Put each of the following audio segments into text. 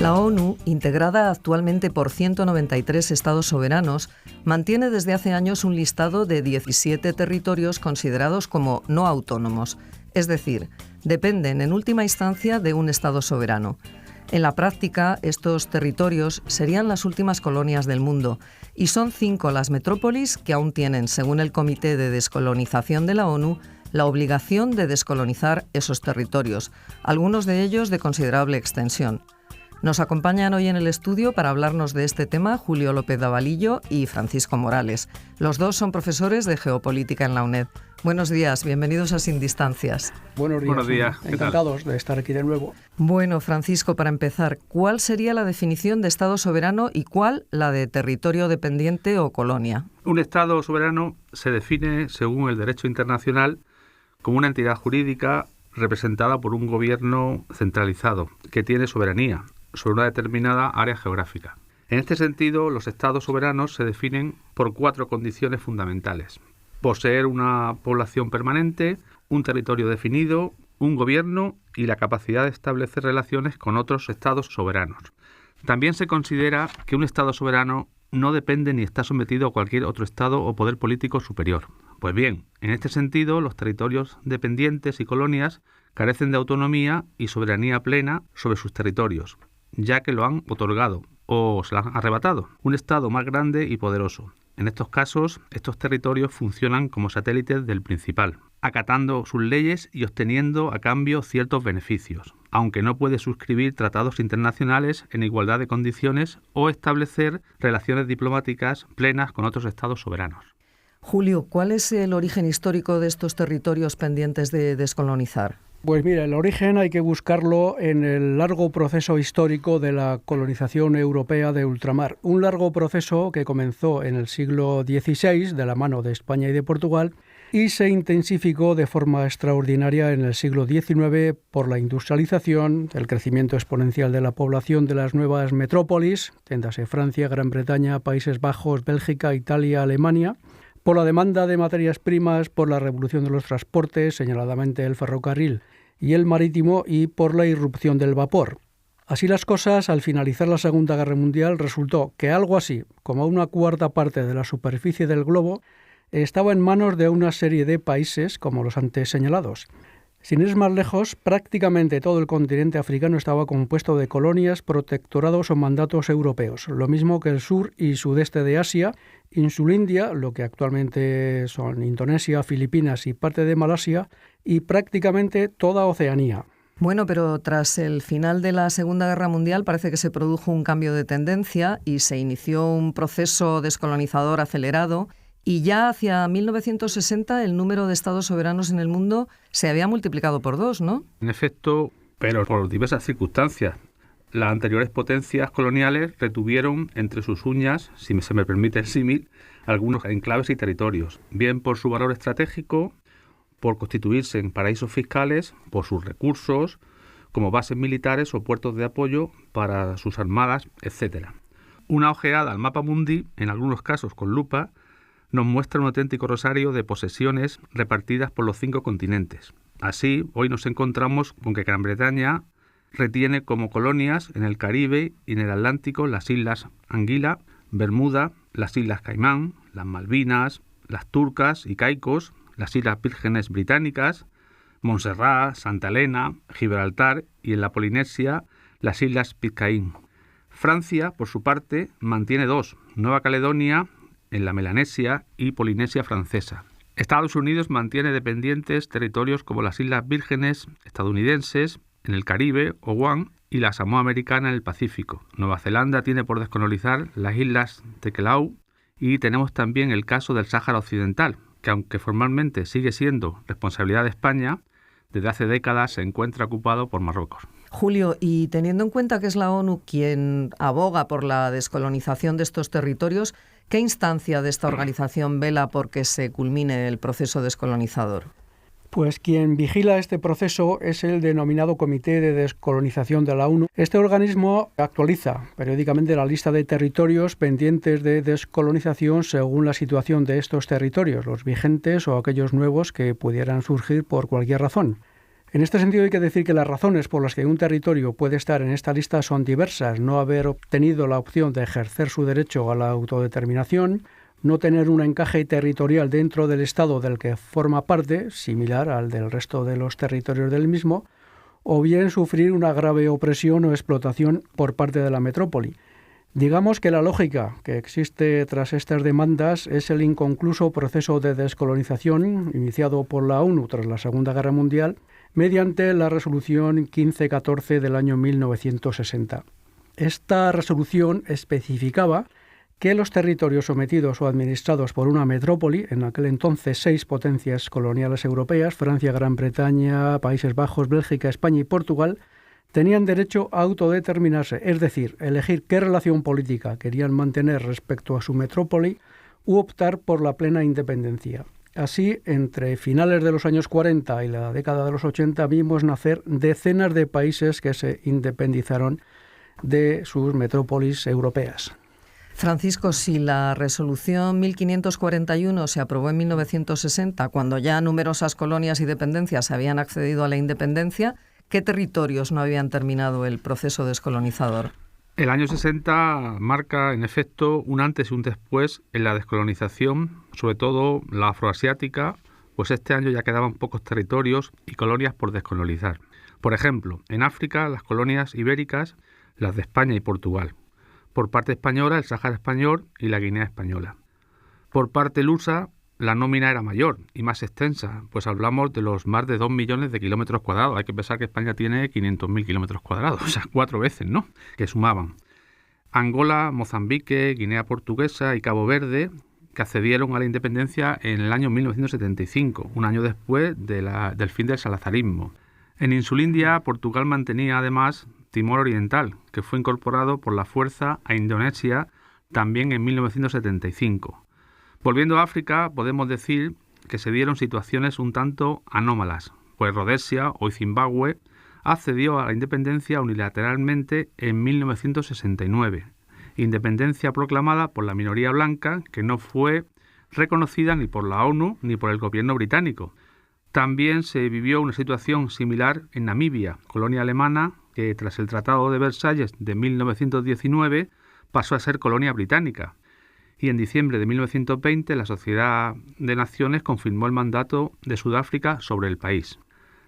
La ONU, integrada actualmente por 193 estados soberanos, mantiene desde hace años un listado de 17 territorios considerados como no autónomos, es decir, dependen en última instancia de un estado soberano. En la práctica, estos territorios serían las últimas colonias del mundo y son 5 las metrópolis que aún tienen, según el Comité de Descolonización de la ONU, la obligación de descolonizar esos territorios, algunos de ellos de considerable extensión. Nos acompañan hoy en el estudio para hablarnos de este tema Julio López Davalillo y Francisco Morales. Los dos son profesores de Geopolítica en la UNED. Buenos días, bienvenidos a Sin Distancias. Buenos días. Encantados de estar aquí de nuevo. Bueno, Francisco, para empezar, ¿cuál sería la definición de Estado soberano y cuál la de territorio dependiente o colonia? Un Estado soberano se define, según el derecho internacional, como una entidad jurídica representada por un gobierno centralizado que tiene soberanía sobre una determinada área geográfica. En este sentido, los estados soberanos se definen por 4 condiciones fundamentales: poseer una población permanente, un territorio definido, un gobierno y la capacidad de establecer relaciones con otros estados soberanos. También se considera que un estado soberano no depende ni está sometido a cualquier otro estado o poder político superior. Pues bien, en este sentido, los territorios dependientes y colonias carecen de autonomía y soberanía plena sobre sus territorios, ya que lo han otorgado o se lo han arrebatado un Estado más grande y poderoso. En estos casos, estos territorios funcionan como satélites del principal, acatando sus leyes y obteniendo a cambio ciertos beneficios, aunque no puede suscribir tratados internacionales en igualdad de condiciones o establecer relaciones diplomáticas plenas con otros estados soberanos. Julio, ¿cuál es el origen histórico de estos territorios pendientes de descolonizar? Pues mira, el origen hay que buscarlo en el largo proceso histórico de la colonización europea de ultramar. Un largo proceso que comenzó en el siglo XVI de la mano de España y de Portugal y se intensificó de forma extraordinaria en el siglo XIX por la industrialización, el crecimiento exponencial de la población de las nuevas metrópolis, entiéndase Francia, Gran Bretaña, Países Bajos, Bélgica, Italia, Alemania, por la demanda de materias primas, por la revolución de los transportes, señaladamente el ferrocarril y el marítimo, y por la irrupción del vapor. Así las cosas, al finalizar la Segunda Guerra Mundial, resultó que algo así como una cuarta parte de la superficie del globo estaba en manos de una serie de países como los antes señalados. Sin ir más lejos, prácticamente todo el continente africano estaba compuesto de colonias, protectorados o mandatos europeos, lo mismo que el sur y sudeste de Asia, Insulindia, lo que actualmente son Indonesia, Filipinas y parte de Malasia, y prácticamente toda Oceanía. Bueno, pero tras el final de la Segunda Guerra Mundial parece que se produjo un cambio de tendencia y se inició un proceso descolonizador acelerado. Y ya hacia 1960 el número de estados soberanos en el mundo se había multiplicado por 2, ¿no? En efecto, pero por diversas circunstancias. Las anteriores potencias coloniales retuvieron entre sus uñas, si se me permite el símil, algunos enclaves y territorios, bien por su valor estratégico, por constituirse en paraísos fiscales, por sus recursos, como bases militares o puertos de apoyo para sus armadas, etc. Una ojeada al mapa mundi, en algunos casos con lupa, nos muestra un auténtico rosario de posesiones repartidas por los 5 continentes. Así, hoy nos encontramos con que Gran Bretaña retiene como colonias en el Caribe y en el Atlántico las islas Anguila, Bermuda, las islas Caimán, las Malvinas, las Turcas y Caicos, las Islas Vírgenes Británicas, Montserrat, Santa Elena, Gibraltar y en la Polinesia las Islas Pitcairn. Francia, por su parte, mantiene 2, Nueva Caledonia en la Melanesia y Polinesia Francesa. Estados Unidos mantiene dependientes territorios como las Islas Vírgenes estadounidenses en el Caribe o Guam y la Samoa Americana en el Pacífico. Nueva Zelanda tiene por descolonizar las Islas Tokelau y tenemos también el caso del Sáhara Occidental, que aunque formalmente sigue siendo responsabilidad de España, desde hace décadas se encuentra ocupado por Marruecos. Julio, y teniendo en cuenta que es la ONU quien aboga por la descolonización de estos territorios, ¿qué instancia de esta organización vela por que se culmine el proceso descolonizador? Pues quien vigila este proceso es el denominado Comité de Descolonización de la ONU. Este organismo actualiza periódicamente la lista de territorios pendientes de descolonización según la situación de estos territorios, los vigentes o aquellos nuevos que pudieran surgir por cualquier razón. En este sentido hay que decir que las razones por las que un territorio puede estar en esta lista son diversas: no haber obtenido la opción de ejercer su derecho a la autodeterminación, no tener un encaje territorial dentro del Estado del que forma parte, similar al del resto de los territorios del mismo, o bien sufrir una grave opresión o explotación por parte de la metrópoli. Digamos que la lógica que existe tras estas demandas es el inconcluso proceso de descolonización iniciado por la ONU tras la Segunda Guerra Mundial mediante la resolución 1514 del año 1960. Esta resolución especificaba que los territorios sometidos o administrados por una metrópoli, en aquel entonces 6 potencias coloniales europeas, Francia, Gran Bretaña, Países Bajos, Bélgica, España y Portugal, tenían derecho a autodeterminarse, es decir, elegir qué relación política querían mantener respecto a su metrópoli u optar por la plena independencia. Así, entre finales de los años 40 y la década de los 80 vimos nacer decenas de países que se independizaron de sus metrópolis europeas. Francisco, si la resolución 1541 se aprobó en 1960, cuando ya numerosas colonias y dependencias habían accedido a la independencia, ¿qué territorios no habían terminado el proceso descolonizador? El año 60 marca, en efecto, un antes y un después en la descolonización, sobre todo la afroasiática, pues este año ya quedaban pocos territorios y colonias por descolonizar. Por ejemplo, en África, las colonias ibéricas, las de España y Portugal. Por parte española, el Sáhara español y la Guinea española. Por parte lusa, la nómina era mayor y más extensa, pues hablamos de los más de 2 millones de kilómetros cuadrados. Hay que pensar que España tiene 500.000 kilómetros cuadrados, o sea, 4 veces, ¿no?, que sumaban. Angola, Mozambique, Guinea Portuguesa y Cabo Verde, que accedieron a la independencia en el año 1975, un año después del fin del salazarismo. En Insulindia, Portugal mantenía además Timor Oriental, que fue incorporado por la fuerza a Indonesia también en 1975. Volviendo a África, podemos decir que se dieron situaciones un tanto anómalas, pues Rodesia, hoy Zimbabue, accedió a la independencia unilateralmente en 1969, independencia proclamada por la minoría blanca que no fue reconocida ni por la ONU ni por el gobierno británico. También se vivió una situación similar en Namibia, colonia alemana que tras el Tratado de Versalles de 1919 pasó a ser colonia británica. Y en diciembre de 1920 la Sociedad de Naciones confirmó el mandato de Sudáfrica sobre el país.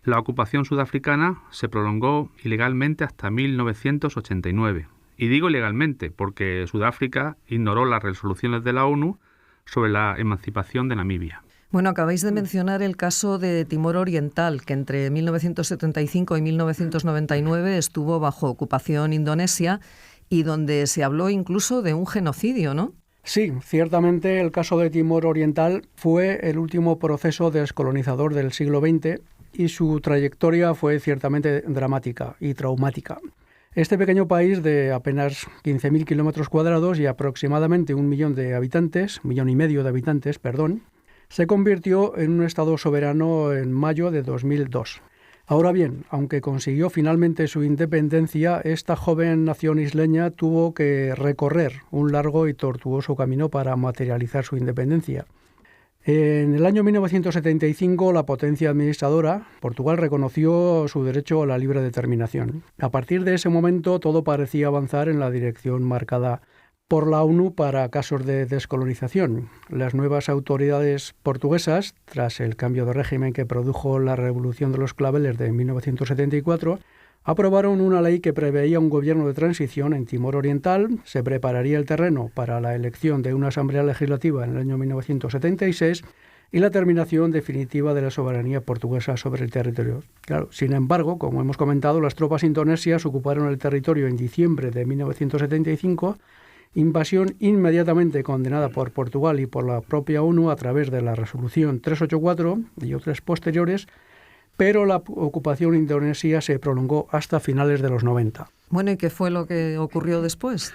La ocupación sudafricana se prolongó ilegalmente hasta 1989. Y digo ilegalmente porque Sudáfrica ignoró las resoluciones de la ONU sobre la emancipación de Namibia. Bueno, acabáis de mencionar el caso de Timor Oriental, que entre 1975 y 1999 estuvo bajo ocupación indonesia y donde se habló incluso de un genocidio, ¿no? Sí, ciertamente el caso de Timor Oriental fue el último proceso descolonizador del siglo XX y su trayectoria fue ciertamente dramática y traumática. Este pequeño país de apenas 15.000 kilómetros cuadrados y aproximadamente 1 millón de habitantes, 1,5 millones de habitantes, se convirtió en un estado soberano en mayo de 2002. Ahora bien, aunque consiguió finalmente su independencia, esta joven nación isleña tuvo que recorrer un largo y tortuoso camino para materializar su independencia. En el año 1975, la potencia administradora, Portugal, reconoció su derecho a la libre determinación. A partir de ese momento, todo parecía avanzar en la dirección marcada por la ONU para casos de descolonización. Las nuevas autoridades portuguesas, tras el cambio de régimen que produjo la Revolución de los Claveles de 1974, aprobaron una ley que preveía un gobierno de transición en Timor Oriental, se prepararía el terreno para la elección de una asamblea legislativa en el año 1976 y la terminación definitiva de la soberanía portuguesa sobre el territorio. Claro, sin embargo, como hemos comentado, las tropas indonesias ocuparon el territorio en diciembre de 1975, invasión inmediatamente condenada por Portugal y por la propia ONU a través de la resolución 384 y otras posteriores, pero la ocupación indonesia se prolongó hasta finales de los 90. Bueno, ¿y qué fue lo que ocurrió después?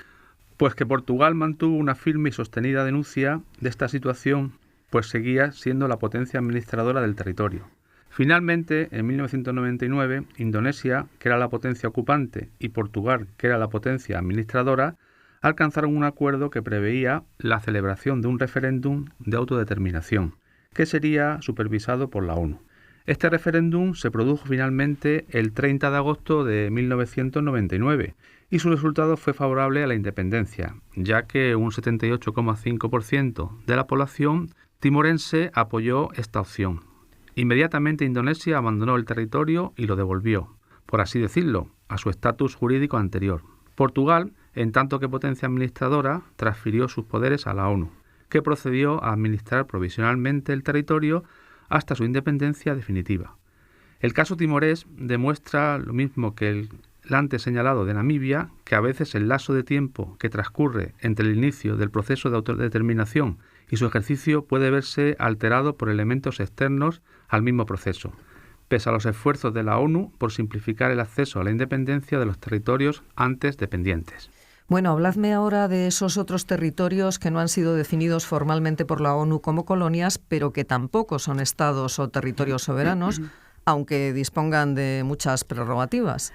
Pues que Portugal mantuvo una firme y sostenida denuncia de esta situación, pues seguía siendo la potencia administradora del territorio. Finalmente, en 1999, Indonesia, que era la potencia ocupante, y Portugal, que era la potencia administradora, alcanzaron un acuerdo que preveía la celebración de un referéndum de autodeterminación, que sería supervisado por la ONU. Este referéndum se produjo finalmente el 30 de agosto de 1999 y su resultado fue favorable a la independencia, ya que un 78,5% de la población timorense apoyó esta opción. Inmediatamente Indonesia abandonó el territorio y lo devolvió, por así decirlo, a su estatus jurídico anterior. Portugal, en tanto que potencia administradora, transfirió sus poderes a la ONU, que procedió a administrar provisionalmente el territorio hasta su independencia definitiva. El caso timorés demuestra lo mismo que el antes señalado de Namibia, que a veces el lapso de tiempo que transcurre entre el inicio del proceso de autodeterminación y su ejercicio puede verse alterado por elementos externos al mismo proceso, pese a los esfuerzos de la ONU por simplificar el acceso a la independencia de los territorios antes dependientes. Bueno, habladme ahora de esos otros territorios que no han sido definidos formalmente por la ONU como colonias, pero que tampoco son estados o territorios soberanos, aunque dispongan de muchas prerrogativas.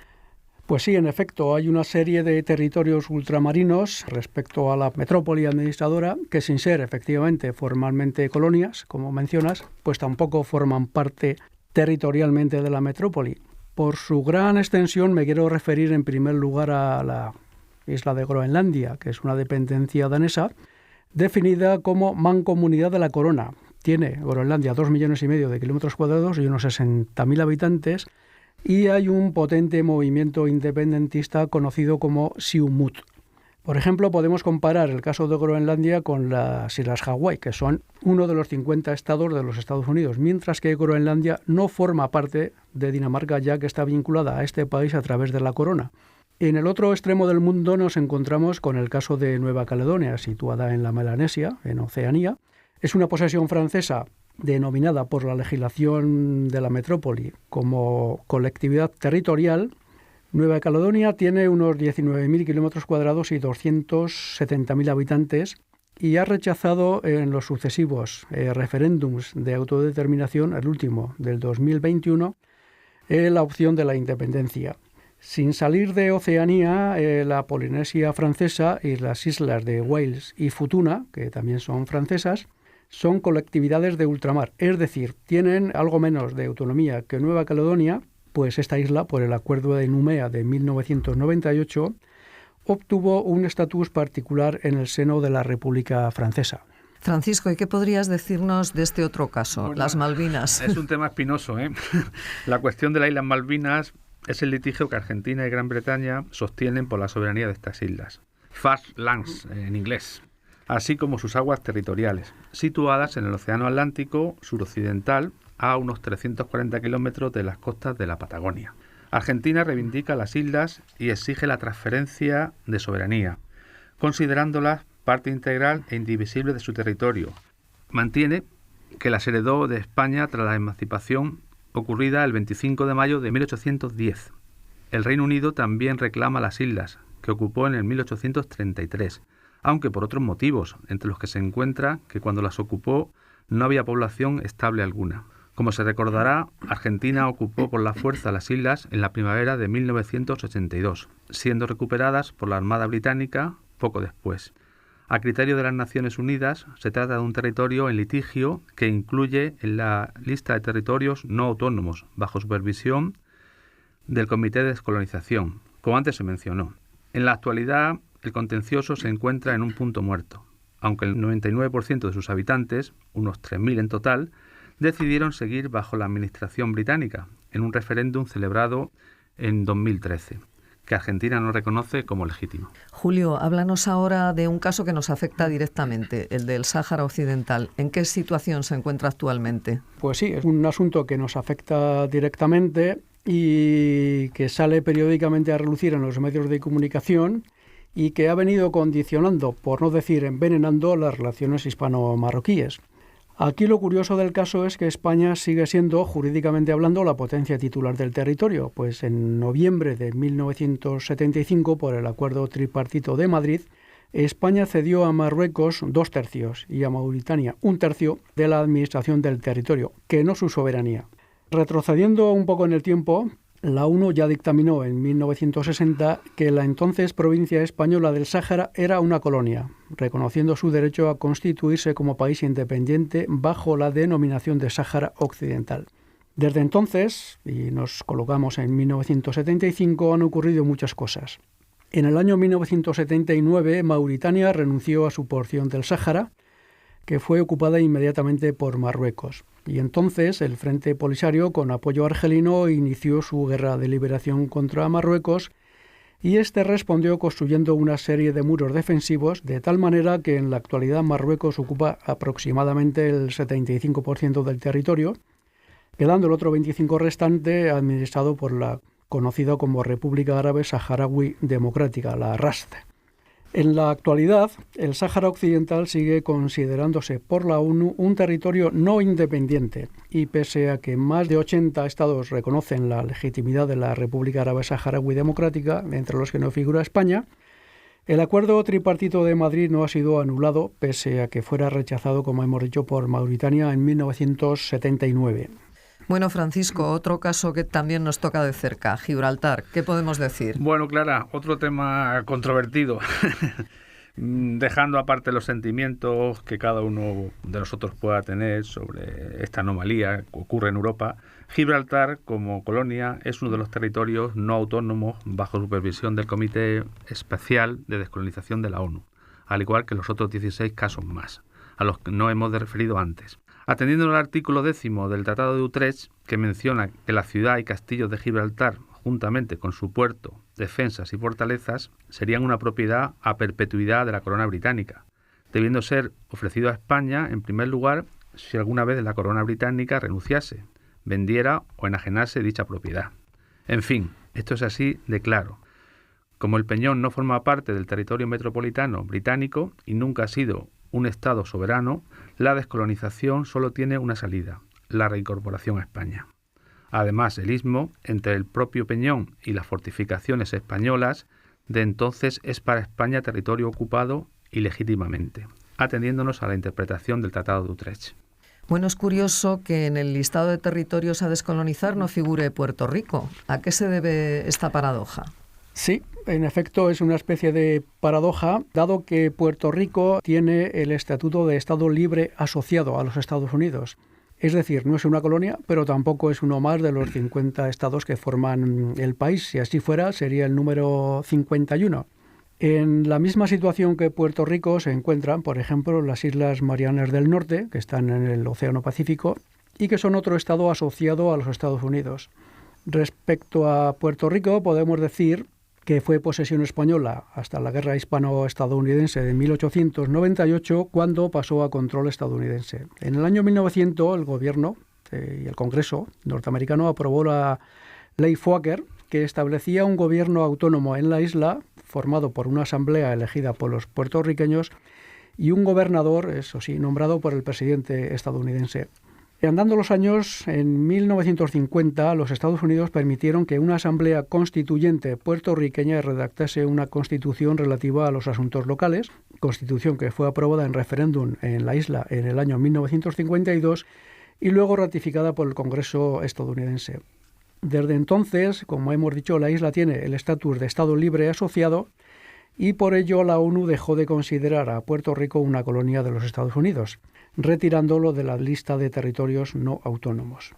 Pues sí, en efecto, hay una serie de territorios ultramarinos respecto a la metrópoli administradora que, sin ser efectivamente formalmente colonias, como mencionas, pues tampoco forman parte territorialmente de la metrópoli. Por su gran extensión me quiero referir en primer lugar a la isla de Groenlandia, que es una dependencia danesa, definida como mancomunidad de la corona. Tiene Groenlandia 2,5 millones de kilómetros cuadrados y unos 60.000 habitantes, y hay un potente movimiento independentista conocido como Siumut. Por ejemplo, podemos comparar el caso de Groenlandia con las Islas Hawái, que son uno de los 50 estados de los Estados Unidos, mientras que Groenlandia no forma parte de Dinamarca, ya que está vinculada a este país a través de la corona. En el otro extremo del mundo nos encontramos con el caso de Nueva Caledonia, situada en la Melanesia, en Oceanía. Es una posesión francesa denominada por la legislación de la metrópoli como colectividad territorial. Nueva Caledonia tiene unos 19.000 kilómetros cuadrados y 270.000 habitantes y ha rechazado en los sucesivos referéndums de autodeterminación, el último del 2021, la opción de la independencia. Sin salir de Oceanía, la Polinesia francesa y las islas de Wales y Futuna, que también son francesas, son colectividades de ultramar, es decir, tienen algo menos de autonomía que Nueva Caledonia, pues esta isla, por el Acuerdo de Numea de 1998, obtuvo un estatus particular en el seno de la República Francesa. Francisco, ¿y qué podrías decirnos de este otro caso, bueno, las Malvinas? Es un tema espinoso, ¿eh? La cuestión de las Islas Malvinas es el litigio que Argentina y Gran Bretaña sostienen por la soberanía de estas islas. Fast Lands, en inglés, así como sus aguas territoriales, situadas en el Océano Atlántico suroccidental a unos 340 kilómetros de las costas de la Patagonia. Argentina reivindica las islas y exige la transferencia de soberanía, considerándolas parte integral e indivisible de su territorio. Mantiene que las heredó de España tras la emancipación ocurrida el 25 de mayo de 1810. El Reino Unido también reclama las islas, que ocupó en el 1833, aunque por otros motivos, entre los que se encuentra que cuando las ocupó no había población estable alguna. Como se recordará, Argentina ocupó por la fuerza las islas en la primavera de 1982, siendo recuperadas por la Armada Británica poco después. A criterio de las Naciones Unidas, se trata de un territorio en litigio que incluye en la lista de territorios no autónomos, bajo supervisión del Comité de Descolonización, como antes se mencionó. En la actualidad, el contencioso se encuentra en un punto muerto, aunque el 99% de sus habitantes, unos 3.000 en total, decidieron seguir bajo la administración británica, en un referéndum celebrado en 2013. Que Argentina no reconoce como legítimo. Julio, háblanos ahora de un caso que nos afecta directamente, el del Sáhara Occidental. ¿En qué situación se encuentra actualmente? Pues sí, es un asunto que nos afecta directamente y que sale periódicamente a relucir en los medios de comunicación y que ha venido condicionando, por no decir envenenando, las relaciones hispano-marroquíes. Aquí lo curioso del caso es que España sigue siendo, jurídicamente hablando, la potencia titular del territorio, pues en noviembre de 1975, por el Acuerdo Tripartito de Madrid, España cedió a Marruecos 2/3 y a Mauritania 1/3 de la administración del territorio, que no su soberanía. Retrocediendo un poco en el tiempo, la ONU ya dictaminó en 1960 que la entonces provincia española del Sáhara era una colonia, reconociendo su derecho a constituirse como país independiente bajo la denominación de Sáhara Occidental. Desde entonces, y nos colocamos en 1975, han ocurrido muchas cosas. En el año 1979, Mauritania renunció a su porción del Sáhara, que fue ocupada inmediatamente por Marruecos. Y entonces el Frente Polisario, con apoyo argelino, inició su guerra de liberación contra Marruecos, y este respondió construyendo una serie de muros defensivos, de tal manera que en la actualidad Marruecos ocupa aproximadamente el 75% del territorio, quedando el otro 25% restante administrado por la conocida como República Árabe Saharaui Democrática, la RASD. En la actualidad, el Sáhara Occidental sigue considerándose por la ONU un territorio no independiente, y pese a que más de 80 estados reconocen la legitimidad de la República Árabe Saharaui Democrática, entre los que no figura España, el acuerdo tripartito de Madrid no ha sido anulado, pese a que fuera rechazado, como hemos dicho, por Mauritania en 1979. Bueno, Francisco, otro caso que también nos toca de cerca, Gibraltar. ¿Qué podemos decir? Bueno, Clara, otro tema controvertido. Dejando aparte los sentimientos que cada uno de nosotros pueda tener sobre esta anomalía que ocurre en Europa, Gibraltar, como colonia, es uno de los territorios no autónomos bajo supervisión del Comité Especial de Descolonización de la ONU, al igual que los otros 16 casos más, a los que no hemos referido antes. Atendiendo al artículo 10 del Tratado de Utrecht, que menciona que la ciudad y castillos de Gibraltar, juntamente con su puerto, defensas y fortalezas, serían una propiedad a perpetuidad de la corona británica, debiendo ser ofrecido a España, en primer lugar, si alguna vez la corona británica renunciase, vendiera o enajenase dicha propiedad. En fin, esto es así de claro. Como el Peñón no forma parte del territorio metropolitano británico y nunca ha sido un Estado soberano, la descolonización solo tiene una salida, la reincorporación a España. Además, el istmo entre el propio Peñón y las fortificaciones españolas de entonces es para España territorio ocupado ilegítimamente, atendiéndonos a la interpretación del Tratado de Utrecht. Bueno, es curioso que en el listado de territorios a descolonizar no figure Puerto Rico. ¿A qué se debe esta paradoja? Sí, en efecto es una especie de paradoja, dado que Puerto Rico tiene el estatuto de Estado libre asociado a los Estados Unidos. Es decir, no es una colonia, pero tampoco es uno más de los 50 estados que forman el país. Si así fuera, sería el número 51. En la misma situación que Puerto Rico se encuentran, por ejemplo, las Islas Marianas del Norte, que están en el Océano Pacífico, y que son otro estado asociado a los Estados Unidos. Respecto a Puerto Rico, podemos decir que fue posesión española hasta la Guerra Hispano-Estadounidense de 1898, cuando pasó a control estadounidense. En el año 1900, el gobierno y el Congreso norteamericano aprobó la Ley Foaker, que establecía un gobierno autónomo en la isla, formado por una asamblea elegida por los puertorriqueños y un gobernador, eso sí, nombrado por el presidente estadounidense. Andando los años, en 1950 los Estados Unidos permitieron que una asamblea constituyente puertorriqueña redactase una constitución relativa a los asuntos locales, constitución que fue aprobada en referéndum en la isla en el año 1952 y luego ratificada por el Congreso estadounidense. Desde entonces, como hemos dicho, la isla tiene el estatus de Estado libre asociado y por ello la ONU dejó de considerar a Puerto Rico una colonia de los Estados Unidos, retirándolo de la lista de territorios no autónomos.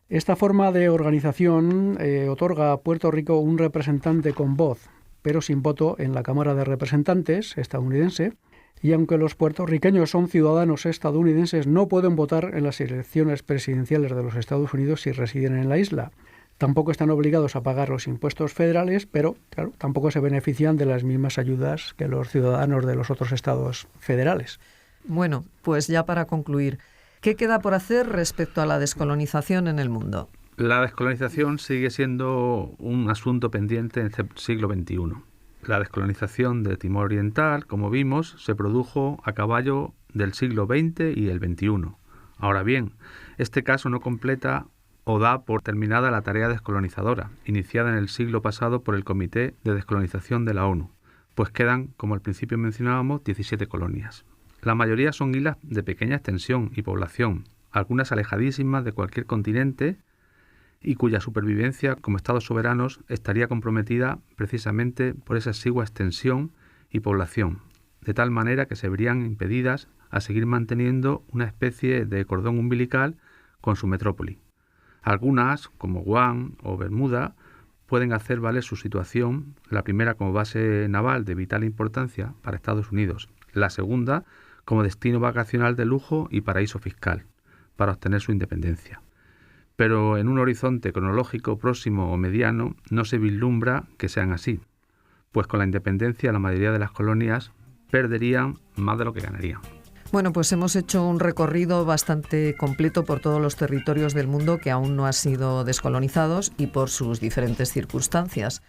Esta forma de organización otorga a Puerto Rico un representante con voz, pero sin voto en la Cámara de Representantes estadounidense, y aunque los puertorriqueños son ciudadanos estadounidenses, no pueden votar en las elecciones presidenciales de los Estados Unidos si residen en la isla. Tampoco están obligados a pagar los impuestos federales, pero claro, tampoco se benefician de las mismas ayudas que los ciudadanos de los otros estados federales. Bueno, pues ya para concluir, ¿qué queda por hacer respecto a la descolonización en el mundo? La descolonización sigue siendo un asunto pendiente en este siglo XXI. La descolonización de Timor Oriental, como vimos, se produjo a caballo del siglo XX y el XXI. Ahora bien, este caso no completa o da por terminada la tarea descolonizadora, iniciada en el siglo pasado por el Comité de Descolonización de la ONU, pues quedan, como al principio mencionábamos, 17 colonias. La mayoría son islas de pequeña extensión y población, algunas alejadísimas de cualquier continente y cuya supervivencia como estados soberanos estaría comprometida precisamente por esa exigua extensión y población, de tal manera que se verían impedidas a seguir manteniendo una especie de cordón umbilical con su metrópoli. Algunas, como Guam o Bermuda, pueden hacer valer su situación, la primera como base naval de vital importancia para Estados Unidos, la segunda como destino vacacional de lujo y paraíso fiscal, para obtener su independencia. Pero en un horizonte cronológico próximo o mediano no se vislumbra que sean así, pues con la independencia la mayoría de las colonias perderían más de lo que ganarían. Bueno, pues hemos hecho un recorrido bastante completo por todos los territorios del mundo que aún no han sido descolonizados y por sus diferentes circunstancias.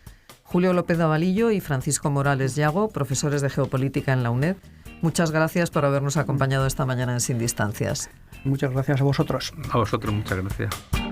Julio López Avalillo y Francisco Morales Yago, profesores de Geopolítica en la UNED, muchas gracias por habernos acompañado esta mañana en Sin Distancias. Muchas gracias a vosotros. A vosotros, muchas gracias.